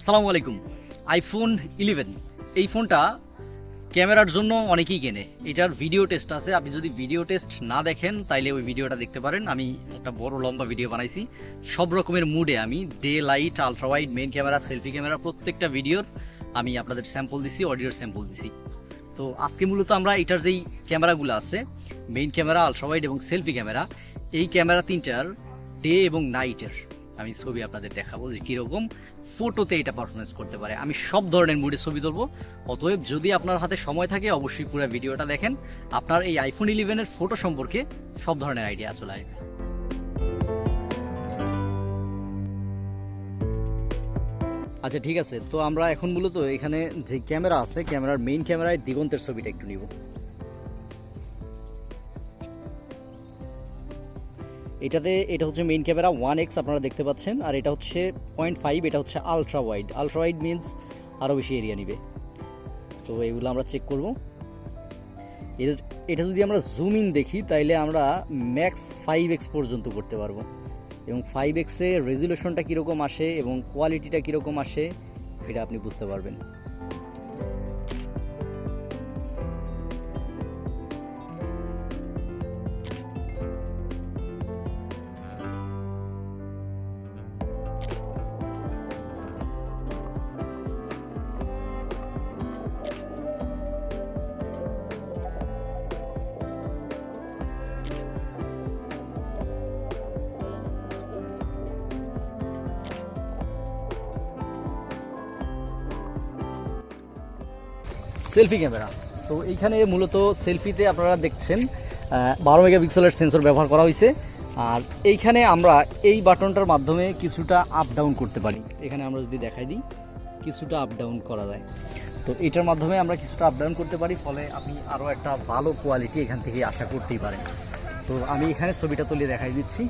আসসালামু আলাইকুম। আইফোন 11 এই ফোনটা ক্যামেরার জন্য অনেকেই কেনে। এটার ভিডিও টেস্ট আছে, আপনি যদি ভিডিও টেস্ট না দেখেন তাইলে ওই ভিডিওটা দেখতে পারেন। আমি একটা বড় লম্বা ভিডিও বানাইছি, সব রকমের মুডে আমি day light, ultra wide, main camera, selfie camera প্রত্যেকটা ভিডিওর আমি আপনাদের স্যাম্পল দিছি, অডিওর স্যাম্পল দিছি। তো আজকে মূলত আমরা এটার যেই ক্যামেরাগুলো আছে, মেইন ক্যামেরা, আলট্রা ওয়াইড এবং সেলফি ক্যামেরা, এই ক্যামেরা তিনটার ডে এবং নাইটের আমি ছবি আপনাদের দেখাবো যে কীরকম ফটোতে এটা পারফরমেন্স করতে পারে। আমি সব ধরনের মুডে ছবি তুলবো, অতএব যদি আপনার হাতে সময় থাকে অবশ্যই পুরো ভিডিওটা দেখেন, আপনার এই আইফোন 11-এর ফটো সম্পর্কে সব ধরনের আইডিয়া চলে আসবে। আচ্ছা ঠিক আছে, তো আমরা এখন মূলত এখানে যে ক্যামেরা আছে, ক্যামেরার মেইন ক্যামেরায় দিগন্তের ছবিটা একটু নিব। এটা হচ্ছে মেইন ক্যামেরা 1x আপনারা দেখতে পাচ্ছেন, আর এটা হচ্ছে 0.5, এটা হচ্ছে ultra wide. Ultra wide means আরও বেশি এরিয়া নিবে। তো এইগুলো আমরা চেক করব। এটা যদি আমরা জুম ইন দেখি তাইলে আমরা ম্যাক্স 5x পর্যন্ত করতে পারবো, এবং 5x-এ রেজুলেশনটা কীরকম আসে এবং কোয়ালিটিটা কীরকম আসে এটা আপনি বুঝতে পারবেন। সেলফি ক্যামেরা, তো এইখানে মূলত সেলফিতে আপনারা দেখছেন 12 মেগাপিক্সেলের সেন্সর ব্যবহার করা হয়েছে, আর এইখানে আমরা এই বাটনটার মাধ্যমে কিছুটা আপ ডাউন করতে পারি। এখানে আমরা যদি দেখাই দিই, কিছুটা আপ ডাউন করা যায়। তো এটার মাধ্যমে আমরা কিছুটা আপ ডাউন করতে পারি, ফলে আপনি আরও একটা ভালো কোয়ালিটি এখান থেকে আশা করতেই পারেন। তো আমি এখানে ছবিটা তুলে দেখাই দিচ্ছি।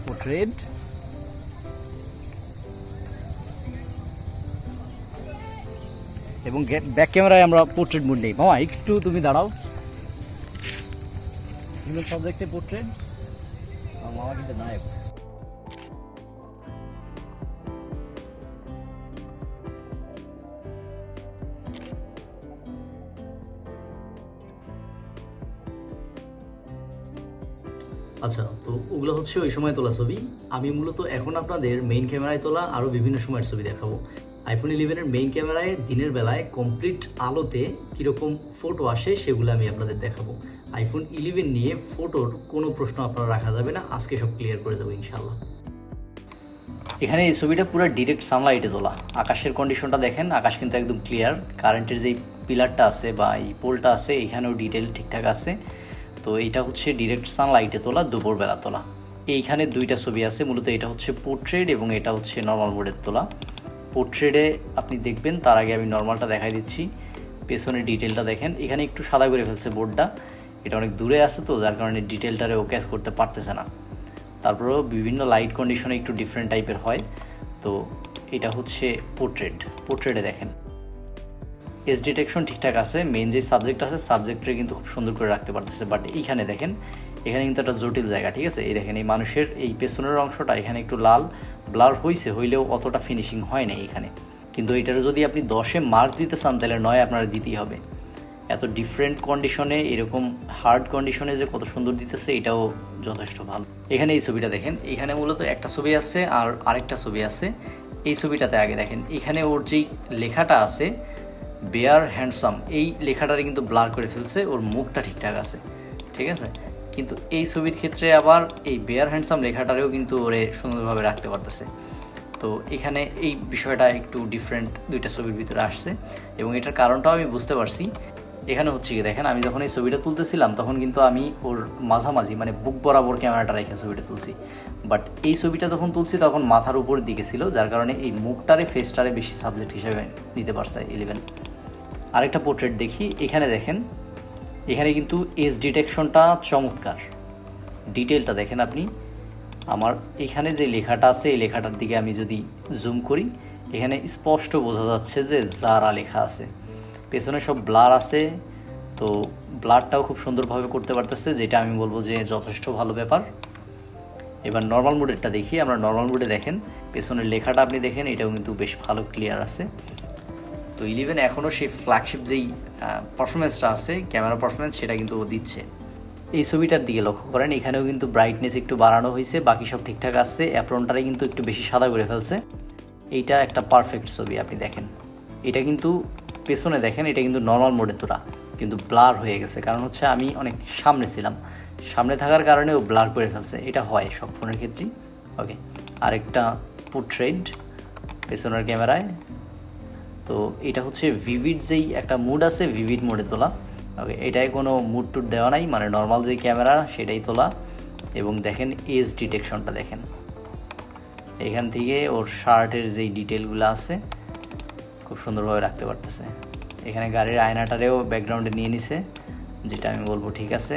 পোর্ট্রেট, এবং ব্যাক ক্যামেরায় আমরা পোর্ট্রেট মোড নেই। মামা একটু তুমি দাঁড়াও, সাবজেক্টে পোর্ট্রেট, মামা কিন্তু নায়ক। আচ্ছা, তো ওগুলো হচ্ছে ওই সময় তোলা ছবি। আমি মূলত এখন আপনাদের মেইন ক্যামেরায় তোলা আরও বিভিন্ন সময়ের ছবি দেখাবো। আইফোন 11-এর মেইন ক্যামেরায় দিনের বেলায় কমপ্লিট আলোতে কীরকম ফটো আসে সেগুলো আমি আপনাদের দেখাবো। আইফোন 11 নিয়ে ফটোর কোনো প্রশ্ন আপনারা রাখা যাবে না, আজকে সব ক্লিয়ার করে দেবো ইনশাল্লাহ। এখানে এই ছবিটা পুরো ডিরেক্ট সানলাইটে তোলা। আকাশের কন্ডিশনটা দেখেন, আকাশ কিন্তু একদম ক্লিয়ার। কারেন্টের যেই পিলারটা আছে বা এই পোলটা আছে এখানেও ডিটেল ঠিকঠাক আছে। তো এইটা হচ্ছে ডিরেক্ট সানলাইটে তোলা, দুপুরবেলা তোলা। এইখানে দুইটা ছবি আছে, মূলত এটা হচ্ছে পোর্ট্রেট এবং এটা হচ্ছে নর্মাল মোডের তোলা। পোর্ট্রেটে আপনি দেখবেন, তার আগে আমি নর্মালটা দেখাই দিচ্ছি। পেছনের ডিটেলটা দেখেন, এখানে একটু সাদা করে ফেলছে বোর্ডটা, এটা অনেক দূরে আছে তো যার কারণে ডিটেলটারে ও ক্যাচ করতে পারতেছে না। তারপরেও বিভিন্ন লাইট কন্ডিশনে একটু ডিফারেন্ট টাইপের হয়। তো এটা হচ্ছে পোর্ট্রেটে দেখেন এজ ডিটেকশন ঠিকঠাক আছে, মেন যে সাবজেক্ট আছে সাবজেক্টে কিন্তু খুব সুন্দর করে রাখতে পারতেছে। বাট এইখানে দেখেন, এখানে কিন্তু একটা জটিল জায়গা, ঠিক আছে। এই দেখেন, এই মানুষের এই পেছনের অংশটা এখানে একটু লাল ব্লার হইলেও অতটা ফিনিশিং হয় না এখানে। কিন্তু এটার যদি আপনি 10-এ মার্ক দিতে চান তাহলে 9 আপনারা দিতেই হবে। এত ডিফারেন্ট কন্ডিশনে, এরকম হার্ড কন্ডিশনে যে কত সুন্দর দিতেছে এটাও যথেষ্ট ভালো। এখানে এই ছবিটা দেখেন, এখানে মূলত একটা ছবি আছে আর আরেকটা ছবি আছে। এই ছবিটাতে আগে দেখেন, এখানে ওর যেই লেখাটা আছে বেয়ার হ্যান্ডসাম, এই লেখাটারে কিন্তু ব্লার করে ফেলছে, ওর মুখটা ঠিকঠাক আছে, ঠিক আছে। কিন্তু এই ছবির ক্ষেত্রে আবার এই বেয়ার হ্যান্ডসাম লেখাটারেও কিন্তু ওরে সুন্দরভাবে রাখতে পারতেছে। তো এখানে এই বিষয়টা একটু ডিফারেন্ট দুইটা ছবির ভিতরে আসছে, এবং এটার কারণটাও আমি বুঝতে পারছি। এখানে হচ্ছে কি দেখেন, আমি যখন এই ছবিটা তুলতেছিলাম তখন কিন্তু আমি ওর মাঝামাঝি মানে বুক বরাবর ক্যামেরাটা রেখে ছবিটা তুলছি। বাট এই ছবিটা যখন তুলছি তখন মাথার উপরের দিকে ছিল, যার কারণে এই মুখটারে ফেসটারে বেশি সাবজেক্ট হিসেবে নিতে পারছে 11। আরেকটা পোর্ট্রেট দেখি, এখানে দেখেন, এখানে কিন্তু এজ ডিটেকশনটা চমৎকার। ডিটেলটা দেখেন আপনি, আমার এখানে যে লেখাটা আছে এই লেখাটার দিকে আমি যদি জুম করি, এখানে স্পষ্ট বোঝা যাচ্ছে যে যারা লেখা আছে। পেছনে সব ব্লার আছে, তো ব্লারটাও খুব সুন্দরভাবে করতে পারতেছে, যেটা আমি বলবো যে যথেষ্ট ভালো ব্যাপার। এবার নর্মাল মোডেরটা দেখি, আমরা নর্মাল মোডে দেখেন পেছনের লেখাটা আপনি দেখেন, এটাও কিন্তু বেশ ভালো ক্লিয়ার আছে। তো 11 এখনও সেই ফ্ল্যাগশিপ যেই পারফরমেন্সটা আছে, ক্যামেরা পারফরমেন্স, সেটা কিন্তু ও দিচ্ছে। এই ছবিটার দিকে লক্ষ্য করেন, এখানেও কিন্তু ব্রাইটনেস একটু বাড়ানো হয়েছে, বাকি সব ঠিকঠাক আছে। অ্যাপ্রনটারে কিন্তু একটু বেশি সাদা করে ফেলছে। এইটা একটা পারফেক্ট ছবি, আপনি দেখেন। এটা কিন্তু পেছনে দেখেন, এটা কিন্তু নর্মাল মোডে তোলা, কিন্তু ব্লার হয়ে গেছে, কারণ হচ্ছে আমি অনেক সামনে ছিলাম, সামনে থাকার কারণে ও ব্লার করে ফেলছে। এটা হয় সব ফোনের ক্ষেত্রেই। ওকে, আরেকটা পোর্ট্রেট পেছনের ক্যামেরায়। তো এটা হচ্ছে ভিভিড যেই একটা মুড আছে, ভিভিড মোডে তোলা। ওকে, এটাই কোনো মুড টুড দেওয়া নাই, মানে নর্মাল যেই ক্যামেরা সেটাই তোলা। এবং দেখেন এজ ডিটেকশনটা দেখেন, এখান থেকে ওর শার্টের যেই ডিটেলগুলো আছে খুব সুন্দরভাবে রাখতে পারতেছে। এখানে গাড়ির আয়নাটারেও ব্যাকগ্রাউন্ডে নিয়ে নিছে, যেটা আমি বলবো ঠিক আছে।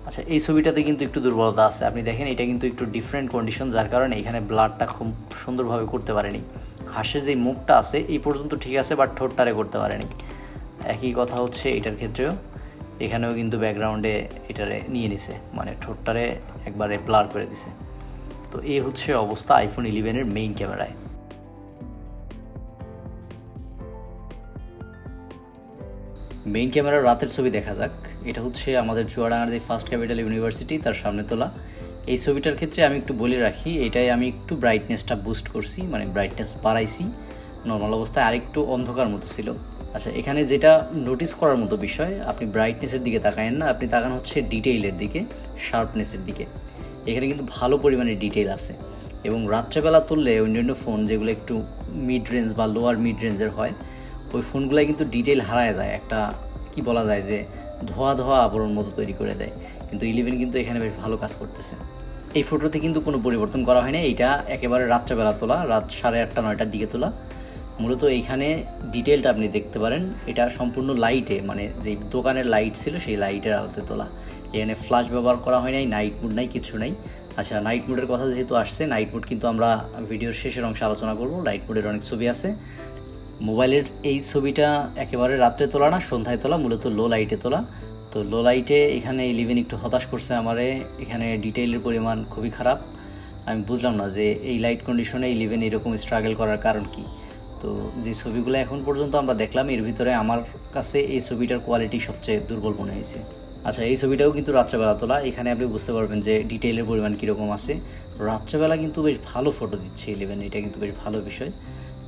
আচ্ছা, এই ছবিটাতে কিন্তু একটু দুর্বলতা আছে, আপনি দেখেন এটা কিন্তু একটু ডিফারেন্ট কন্ডিশন, যার কারণে এখানে ব্লারটা খুব সুন্দরভাবে করতে পারেনি। হাঁসের যে মুখটা আছে এই পর্যন্ত ঠিক আছে, বাট ঠোঁটটারে করতে পারেনি। একই কথা হচ্ছে এটার ক্ষেত্রেও, এখানেও কিন্তু ব্যাকগ্রাউন্ডে এটারে নিয়ে নিছে, মানে ঠোঁটটারে একবারে ব্লার করে দিছে। তো এই হচ্ছে অবস্থা আইফোন 11-এর মেইন ক্যামেরায়। মেইন ক্যামেরার রাতের ছবি দেখা যাক। এটা হচ্ছে আমাদের চুয়াডাঙ্গার যে ফার্স্ট ক্যাপিটাল ইউনিভার্সিটি, তার সামনে তোলা। এই ছবিটার ক্ষেত্রে আমি একটু বলে রাখি, এটাই আমি একটু ব্রাইটনেসটা বুস্ট করছি, মানে ব্রাইটনেস বাড়াইছি। নর্মাল অবস্থায় আরেকটু অন্ধকার মতো ছিল। আচ্ছা, এখানে যেটা নোটিস করার মতো বিষয়, আপনি ব্রাইটনেসের দিকে তাকায়েন না, আপনি তাকান হচ্ছে ডিটেইলের দিকে, শার্পনেসের দিকে। এখানে কিন্তু ভালো পরিমাণে ডিটেইল আছে। এবং রাত্রেবেলা তুললে অন্যান্য ফোন যেগুলো একটু মিড রেঞ্জ বা লোয়ার মিড রেঞ্জের হয়, ওই ফোনগুলোয় কিন্তু ডিটেইল হারায় যায়, একটা কি বলা যায় যে ধোয়া ধোয়া আবরণ মতো তৈরি করে দেয়। কিন্তু 11 কিন্তু এখানে বেশ ভালো কাজ করতেছে। এই ফটোতে কিন্তু কোনো পরিবর্তন করা হয় না, এইটা একেবারে রাত্রেবেলা তোলা, রাত 8:30 9টার দিকে তোলা। মূলত এইখানে ডিটেলটা আপনি দেখতে পারেন, এটা সম্পূর্ণ লাইটে, মানে যেই দোকানের লাইট ছিল সেই লাইটের আলোতে তোলা। এখানে ফ্ল্যাশ ব্যবহার করা হয় নাই, নাইট মুড নাই, কিছু নাই। আচ্ছা, নাইট মুডের কথা যেহেতু আসছে, নাইট মুড কিন্তু আমরা ভিডিওর শেষের অংশে আলোচনা করব। নাইট মুডের অনেক ছবি আছে। মোবাইলের এই ছবিটা একেবারে রাত্রে তোলা না, সন্ধ্যায় তোলা, মূলত লো লাইটে তোলা। তো লো লাইটে এখানে 11 একটু হতাশ করছে আমারে, এখানে ডিটেইলের পরিমাণ খুবই খারাপ। আমি বুঝলাম না যে এই লাইট কন্ডিশনে 11 এরকম স্ট্রাগল করার কারণ কি। তো যে ছবিগুলো এখন পর্যন্ত আমরা দেখলাম, এর ভিতরে আমার কাছে এই ছবিটার কোয়ালিটি সবচেয়ে দুর্বল মনে হয়েছে। আচ্ছা, এই ছবিটাও কিন্তু রাত্রেবেলা তোলা, এখানে আপনি বুঝতে পারবেন যে ডিটেইলের পরিমাণ কীরকম আছে। রাত্রেবেলা কিন্তু বেশ ভালো ফটো দিচ্ছে 11, এটা কিন্তু বেশ ভালো বিষয়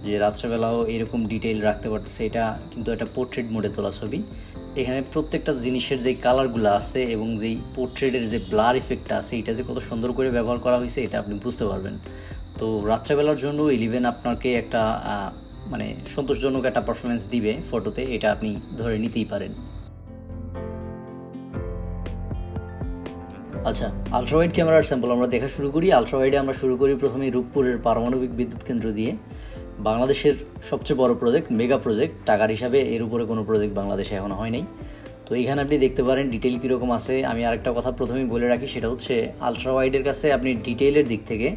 যে রাত্রেবেলাও এরকম ডিটেইল রাখতে পারতেছে। এটা কিন্তু একটা পোর্ট্রেট মোডে তোলা ছবি। এখানে প্রত্যেকটা জিনিসের যেই কালারগুলো আছে এবং যেই পোর্ট্রেটের যে ব্লার ইফেক্টটা আছে, এটা যে কত সুন্দর করে ব্যবহার করা হয়েছে এটা আপনি বুঝতে পারবেন। তো রাত্রেবেলার জন্য 11 আপনাকে একটা মানে সন্তোষজনক একটা পারফরমেন্স দিবে ফটোতে, এটা আপনি ধরে নিতেই পারেন। আচ্ছা, আলট্রাওয়াইড ক্যামেরার স্যাম্পল আমরা দেখা শুরু করি। আলট্রাওয়াইডে আমরা শুরু করি প্রথমে রূপপুরের পারমাণবিক বিদ্যুৎ কেন্দ্র দিয়ে। বাংলাদেশের সবচেয়ে বড় প্রজেক্ট, মেগা প্রজেক্ট, টাকার হিসাবে এর উপরে কোনো প্রজেক্ট বাংলাদেশে এখনও হয় নাই। তো এইখানে আপনি দেখতে পারেন ডিটেইল কীরকম আছে। আমি আরেকটা কথা প্রথমেই বলে রাখি, সেটা হচ্ছে আলট্রাওয়াইডের কাছে আপনি ডিটেইলের দিক থেকে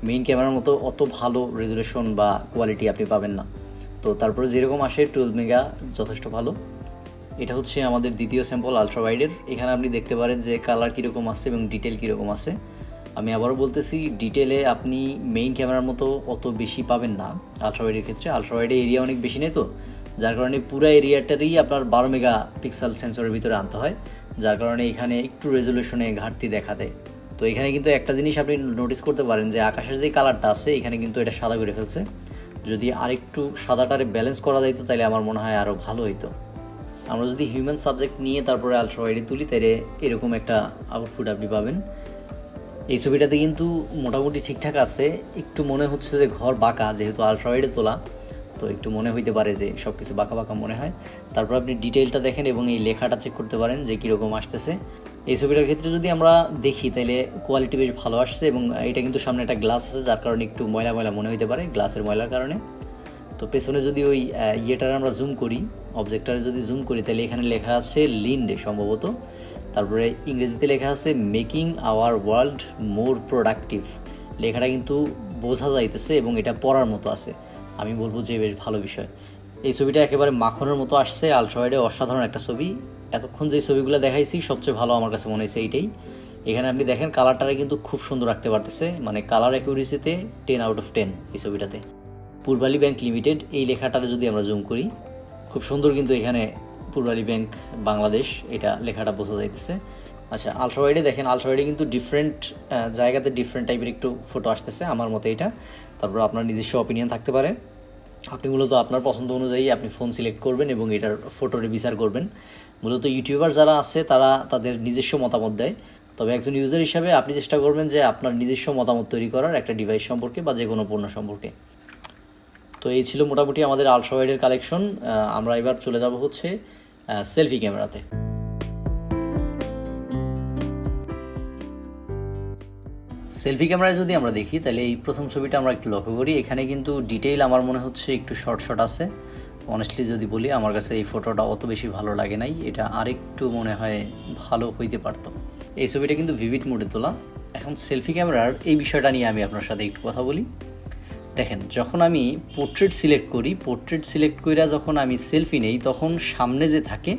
মেইন ক্যামেরার মতো অত ভালো রেজুলেশন বা কোয়ালিটি আপনি পাবেন না। তো তারপরে যেরকম আসে 12 মেগা যথেষ্ট ভালো। এটা হচ্ছে আমাদের দ্বিতীয় স্যাম্পল আলট্রাওয়াইডের। এখানে আপনি দেখতে পারেন যে কালার কীরকম আছে এবং ডিটেল কীরকম আছে। আমি আবারও বলতেছি, ডিটেলে আপনি মেইন ক্যামেরার মতো অত বেশি পাবেন না আলট্রাওয়াইডের ক্ষেত্রে। আলট্রাওয়াইডে এরিয়া অনেক বেশি নেই, তো যার কারণে পুরো এরিয়াটারই আপনার 12 মেগা পিক্সেল সেন্সরের ভিতরে আনতে হয়, যার কারণে এখানে একটু রেজুলেশনে ঘাটতি দেখা দেয়। তো এখানে কিন্তু একটা জিনিস আপনি নোটিস করতে পারেন যে আকাশের যে কালারটা আছে এখানে কিন্তু এটা সাদা করে ফেলছে। যদি আরেকটু সাদাটারে ব্যালেন্স করা যেত তাহলে আমার মনে হয় আরও ভালো হইতো। আমরা যদি হিউম্যান সাবজেক্ট নিয়ে তারপরে আলট্রাওয়াইডে তুলি, তাহলে এরকম একটা আউটপুট আপনি পাবেন। এই ছবিটাতে কিন্তু মোটামুটি ঠিকঠাক আছে। একটু মনে হচ্ছে যে ঘর বাঁকা, যেহেতু আলট্রাওয়াইডে তোলা, তো একটু মনে হইতে পারে যে সব কিছু বাঁকা বাঁকা মনে হয়। তারপর আপনি ডিটেইলটা দেখেন এবং এই লেখাটা চেক করতে পারেন যে কীরকম আসতেছে। এই ছবিটার ক্ষেত্রে যদি আমরা দেখি তাহলে কোয়ালিটি বেশ ভালো আসছে। এবং এটা কিন্তু সামনে একটা গ্লাস আছে, যার কারণে একটু ময়লা ময়লা মনে হইতে পারে গ্লাসের ময়লার কারণে। তো পেছনে যদি ওই ইয়েটার আমরা জুম করি, অবজেক্টটারে যদি জুম করি, তাহলে এখানে লেখা আছে লিন্ডে সম্ভবত। তারপরে ইংরেজিতে লেখা আছে making our world more productive. লেখাটা কিন্তু বোঝা যাইতেছে এবং এটা পড়ার মতো আছে। আমি বলবো যে বেশ ভালো বিষয়। এই ছবিটা একেবারে মাখনের মতো আসছে। আলট্রাওয়াইডে অসাধারণ একটা ছবি। এতক্ষণ যে ছবিগুলো দেখাইছি সবচেয়ে ভালো আমার কাছে মনে হয়েছে এইটাই। এখানে আপনি দেখেন কালারটারে কিন্তু খুব সুন্দর রাখতে পারতেছে, মানে কালার অ্যাকুরেসিতে 10/10 এই ছবিটাতে। পূর্বালী ব্যাংক লিমিটেড এই লেখাটারে যদি আমরা জুম করি, খুব সুন্দর কিন্তু এখানে পূর্বালী ব্যাংক বাংলাদেশ এটা লেখাটা বোঝা যাইতেছে। আচ্ছা, আলট্রাওয়াইডে দেখেন, আলট্রাওয়াইডে কিন্তু ডিফারেন্ট জায়গাতে ডিফারেন্ট টাইপের একটু ফটো আসতেছে আমার মতে এটা। তারপর আপনার নিজস্ব অপিনিয়ন থাকতে পারে, আপনি মূলত আপনার পছন্দ অনুযায়ী আপনি ফোন সিলেক্ট করবেন এবং এটার ফটোরে বিচার করবেন। মূলত ইউটিউবার যারা আছে তারা তাদের নিজস্ব মতামত দেয়, তবে একজন ইউজার হিসাবে আপনি চেষ্টা করবেন যে আপনার নিজস্ব মতামত তৈরি করার একটা ডিভাইস সম্পর্কে বা যে কোনো পণ্য সম্পর্কে। তো এই ছিল মোটামুটি আমাদের আলট্রাওয়াইডের কালেকশন। আমরা এবার চলে যাব হচ্ছে সেলফি ক্যামেরাতে। সেলফি ক্যামেরায় যদি আমরা দেখি তাহলে এই প্রথম ছবিটা আমরা একটু লক্ষ্য করি, এখানে কিন্তু ডিটেইল আমার মনে হচ্ছে একটু শর্ট আছে। অনেস্টলি যদি বলি, আমার কাছে এই ফটোটা অত বেশি ভালো লাগে নাই, এটা আরেকটু মনে হয় ভালো হইতে পারতো। এই ছবিটা কিন্তু ভিভিড মোডে তোলা। এখন সেলফি ক্যামেরার এই বিষয়টা নিয়ে আমি আপনার সাথে একটু কথা বলি। দেখেন, যখন আমি পোর্ট্রেট সিলেক্ট করি, পোর্ট্রেট সিলেক্ট করে যখন আমি সেলফি নেই, তখন সামনে যে থাকে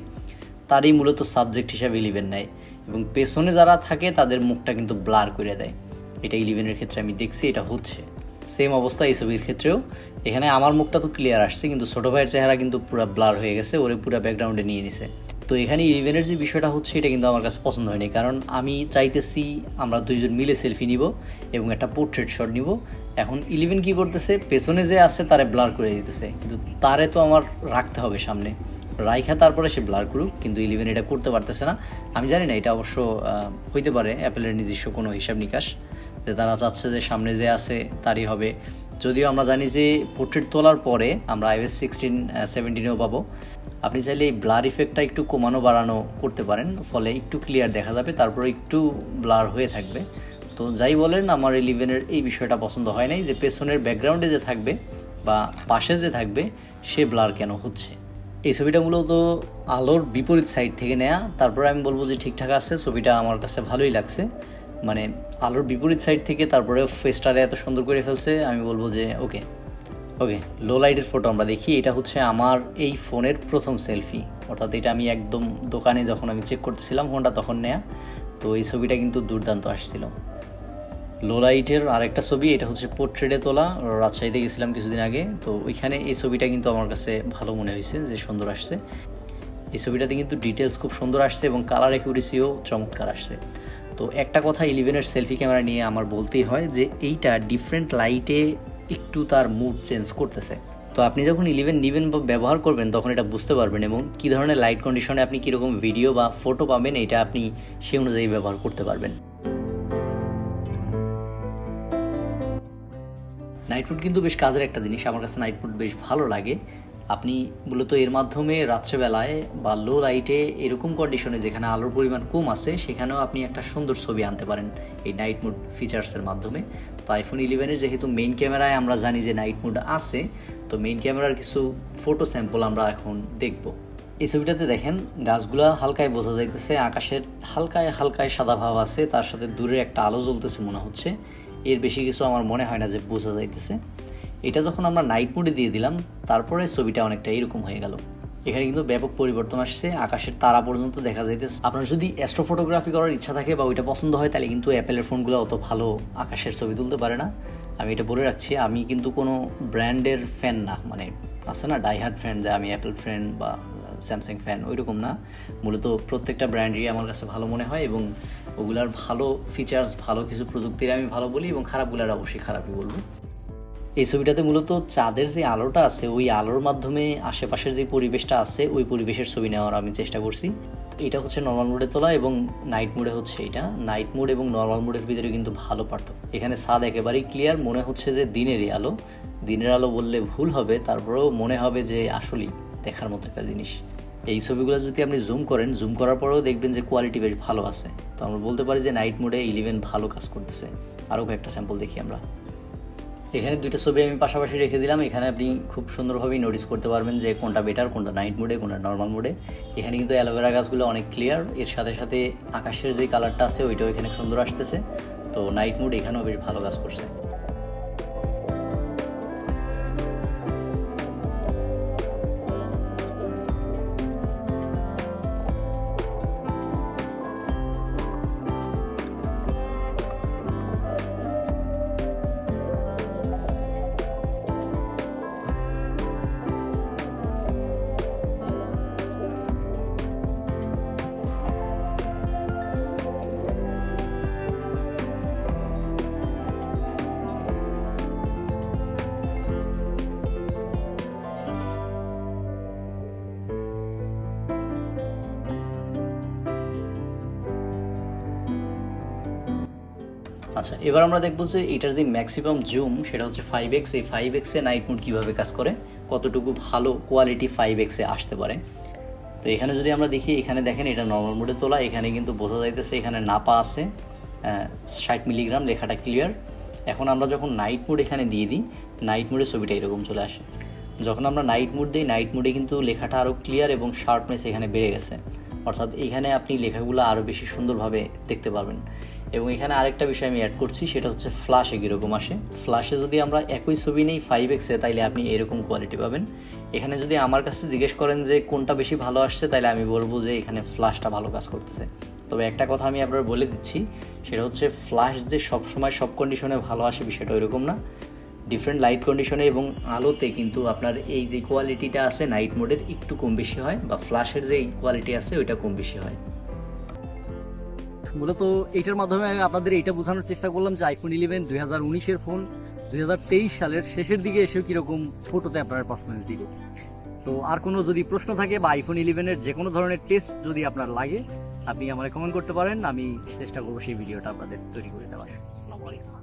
তারই মূলত সাবজেক্ট হিসাবে 11 নেয় এবং পেছনে যারা থাকে তাদের মুখটা কিন্তু ব্লার করে দেয়। এটা 11-এর ক্ষেত্রে আমি দেখছি এটা হচ্ছে। সেম অবস্থা এই ছবির ক্ষেত্রেও। এখানে আমার মুখটা তো ক্লিয়ার আসছে, কিন্তু ছোটো ভাইয়ের চেহারা কিন্তু পুরো ব্লার হয়ে গেছে, ওরে পুরো ব্যাকগ্রাউন্ডে নিয়ে নিছে। তো এখানে 11-এর যে বিষয়টা হচ্ছে এটা কিন্তু আমার কাছে পছন্দ হয়নি, কারণ আমি চাইতেছি আমরা দুইজন মিলে সেলফি নিব এবং একটা পোর্ট্রেট শট নিব। এখন 11 কী করতেছে, পেছনে যে আছে তারে ব্লার করে দিতেছে, কিন্তু তারে তো আমার রাখতে হবে সামনে, রাইখা তারপরে সে ব্লার করুক, কিন্তু 11 এটা করতে পারতেছে না। আমি জানি না, এটা অবশ্য হইতে পারে অ্যাপেলের নিজস্ব কোনো হিসাব নিকাশ, যে তারা চাচ্ছে যে সামনে যে আছে তারই হবে। যদিও আমরা জানি যে পোর্ট্রেট তোলার পরে আমরা iOS 16, 17-এও পাবো। আপনি চাইলে এই ব্লার ইফেক্টটা একটু কমানো বাড়ানো করতে পারেন, ফলে একটু ক্লিয়ার দেখা যাবে, তারপরে একটু ব্লার হয়ে থাকবে। তো যাই বলেন, আমার 11-এর এই বিষয়টা পছন্দ হয় নাই, যে পেছনের ব্যাকগ্রাউন্ডে যে থাকবে বা পাশে যে থাকবে সে ব্লার কেন হচ্ছে। এই ছবিটা মূলত আলোর বিপরীত সাইড থেকে নেয়া, তারপরে আমি বলবো যে ঠিকঠাক আছে, ছবিটা আমার কাছে ভালোই লাগছে। মানে আলোর বিপরীত সাইড থেকে তারপরে ফেসটারে এত সুন্দর করে ফেলছে, আমি বলবো যে ওকে। লো লাইটের ফটো আমরা দেখি। এটা হচ্ছে আমার এই ফোনের প্রথম সেলফি, অর্থাৎ এটা আমি একদম দোকানে যখন আমি চেক করতেছিলাম ফোনটা তখন নেয়া। তো এই ছবিটা কিন্তু দুর্দান্ত আসছিল। লো লাইটের আরেকটা ছবি, এটা হচ্ছে পোর্ট্রেটে তোলা, রাজশাহীতে গেছিলাম কিছুদিন আগে, তো ওইখানে এই ছবিটা কিন্তু আমার কাছে ভালো মনে হয়েছে, যে সুন্দর আসছে। এই ছবিটাতে কিন্তু ডিটেলস খুব সুন্দর আসছে এবং কালার অ্যাকুরেসিও চমৎকার আসছে। তো একটা কথা 11-এর সেলফি ক্যামেরা নিয়ে আমার বলতেই হয় যে এইটা ডিফারেন্ট লাইটে একটু তার মুড চেঞ্জ করতেছে। তো আপনি যখন 11 নেবেন বা ব্যবহার করবেন তখন এটা বুঝতে পারবেন, এবং কী ধরনের লাইট কন্ডিশনে আপনি কীরকম ভিডিও বা ফটো পাবেন এটা আপনি সেই অনুযায়ী ব্যবহার করতে পারবেন। নাইট মোড কিন্তু বেশ কাজের একটা জিনিস, আমার কাছে নাইট মোড বেশ ভালো লাগে। আপনি মূলত এর মাধ্যমে রাত্রেবেলায় বা লো লাইটে এরকম কন্ডিশনে যেখানে আলোর পরিমাণ কম আছে সেখানেও আপনি একটা সুন্দর ছবি আনতে পারেন এই নাইট মোড ফিচার্সের মাধ্যমে। তো iPhone 11-এর যেহেতু মেইন ক্যামেরায় আমরা জানি যে নাইট মোড আছে, তো মেইন ক্যামেরার কিছু ফটো স্যাম্পল আমরা এখন দেখব। এই ছবিটাতে দেখেন গাছগুলা হালকায় বোঝা যাইতেছে, আকাশের হালকায় হালকায় সাদা ভাব আছে, তার সাথে দূরে একটা আলো জ্বলতেছে মনে হচ্ছে। এর বেশি কিছু আমার মনে হয় না যে বোঝা যাইতেছে। এটা যখন আমরা নাইট মোডে দিয়ে দিলাম তারপরে ছবিটা অনেকটা এরকম হয়ে গেল। এখানে কিন্তু ব্যাপক পরিবর্তন আসছে, আকাশের তারা পর্যন্ত দেখা যাইতেছে। আপনার যদি অ্যাস্ট্রোফটোগ্রাফি করার ইচ্ছা থাকে বা ওইটা পছন্দ হয় তাহলে কিন্তু অ্যাপেলের ফোনগুলো অত ভালো আকাশের ছবি তুলতে পারে না। আমি এটা বলে রাখছি, আমি কিন্তু কোনো ব্র্যান্ডের ফ্যান না, মানে আছে না ডাইহার্ড ফ্যান যে আমি অ্যাপেল ফ্যান বা স্যামসাং ফ্যান, ওইরকম না। মূলত প্রত্যেকটা ব্র্যান্ডই আমার কাছে ভালো মনে হয় এবং ওগুলার ভালো ফিচার্স, ভালো কিছু প্রযুক্তির আমি ভালো বলি এবং খারাপগুলার অবশ্যই খারাপই বলবো। এই ছবিটাতে মূলত চাঁদের যে আলোটা আছে ওই আলোর মাধ্যমে আশেপাশের যে পরিবেশটা আছে ওই পরিবেশের ছবি নেওয়ার আমি চেষ্টা করছি। এটা হচ্ছে নর্মাল মোডে তোলা এবং নাইট মোডে হচ্ছে এটা। নাইট মোড এবং নর্মাল মোডের ভিতরে কিন্তু ভালো পার্থক্য। এখানে ছাদ একেবারেই ক্লিয়ার, মনে হচ্ছে যে দিনেরই আলো। দিনের আলো বললে ভুল হবে, তারপরেও মনে হবে যে আসলেই দেখার মতো একটা জিনিস। এই ছবিগুলো যদি আপনি জুম করেন, জুম করার পরেও দেখবেন যে কোয়ালিটি বেশ ভালো আছে। তো আমরা বলতে পারি যে নাইট মোডে 11 ভালো কাজ করতেছে। আরও কয়েকটা স্যাম্পল দেখি আমরা। এখানে দুইটা ছবি আমি পাশাপাশি রেখে দিলাম, এখানে আপনি খুব সুন্দরভাবেই নোটিস করতে পারবেন যে কোনটা বেটার, কোনটা নাইট মোডে, কোনটা নর্মাল মোডে। এখানে কিন্তু অ্যালোভেরা গাছগুলো অনেক ক্লিয়ার, এর সাথে সাথে আকাশের যে কালারটা আছে ওইটাও এখানে সুন্দর আসতেছে। তো নাইট মোড এখানেও বেশ ভালো কাজ করছে। আচ্ছা, এবার আমরা দেখবো যে এটার যে ম্যাক্সিমাম জুম সেটা হচ্ছে 5x। এই 5x এ নাইট মোড কীভাবে কাজ করে, কতটুকু ভালো কোয়ালিটি 5x এ আসতে পারে। তো এখানে যদি আমরা দেখি, এখানে দেখেন এটা নর্মাল মোডে তোলা, এখানে কিন্তু বোঝা যাইতেছে এখানে নাপা আছে 60 মিলিগ্রাম, লেখাটা ক্লিয়ার। এখন আমরা যখন নাইট মোড এখানে দিয়ে দিই, নাইট মোডে ছবিটা এরকম চলে আসে। যখন আমরা নাইট মোড দিই, নাইট মোডে কিন্তু লেখাটা আরও ক্লিয়ার এবং শার্পনেস এখানে বেড়ে গেছে, অর্থাৎ এখানে আপনি লেখাগুলো আরও বেশি সুন্দরভাবে দেখতে পারবেন। এবং এখানে আরেকটা বিষয় আমি অ্যাড করছি, সেটা হচ্ছে ফ্ল্যাশে কীরকম আসে। ফ্ল্যাশে যদি আমরা একই ছবি নেই 5x এ, তাইলে আপনি এরকম কোয়ালিটি পাবেন। এখানে যদি আমার কাছে জিজ্ঞেস করেন যে কোনটা বেশি ভালো আসছে, তাহলে আমি বলবো যে এখানে ফ্ল্যাশটা ভালো কাজ করতেছে। তবে একটা কথা আমি আপনার বলে দিচ্ছি, সেটা হচ্ছে ফ্ল্যাশ যে সবসময় সব কন্ডিশনে ভালো আসে বিষয়টা ওইরকম না। ডিফারেন্ট লাইট কন্ডিশনে এবং আলোতে কিন্তু আপনার এই যে কোয়ালিটিটা আছে নাইট মোডের একটু কম বেশি হয়, বা ফ্ল্যাশের যে কোয়ালিটি আছে ওইটা কম বেশি হয়। মূলত এইটার মাধ্যমে আমি আপনাদের এইটা বোঝানোর চেষ্টা করলাম যে আইফোন 11 2019-এর ফোন 2023 সালের শেষের দিকে এসেও কীরকম ফটোতে আপনার পারফরমেন্স দিবে। তো আর কোনো যদি প্রশ্ন থাকে বা আইফোন 11-এর যে কোনো ধরনের টেস্ট যদি আপনার লাগে, আপনি আমাকে কমেন্ট করতে পারেন, আমি চেষ্টা করবো সেই ভিডিওটা আপনাদের তৈরি করে দেওয়ার। আসসালামু আলাইকুম।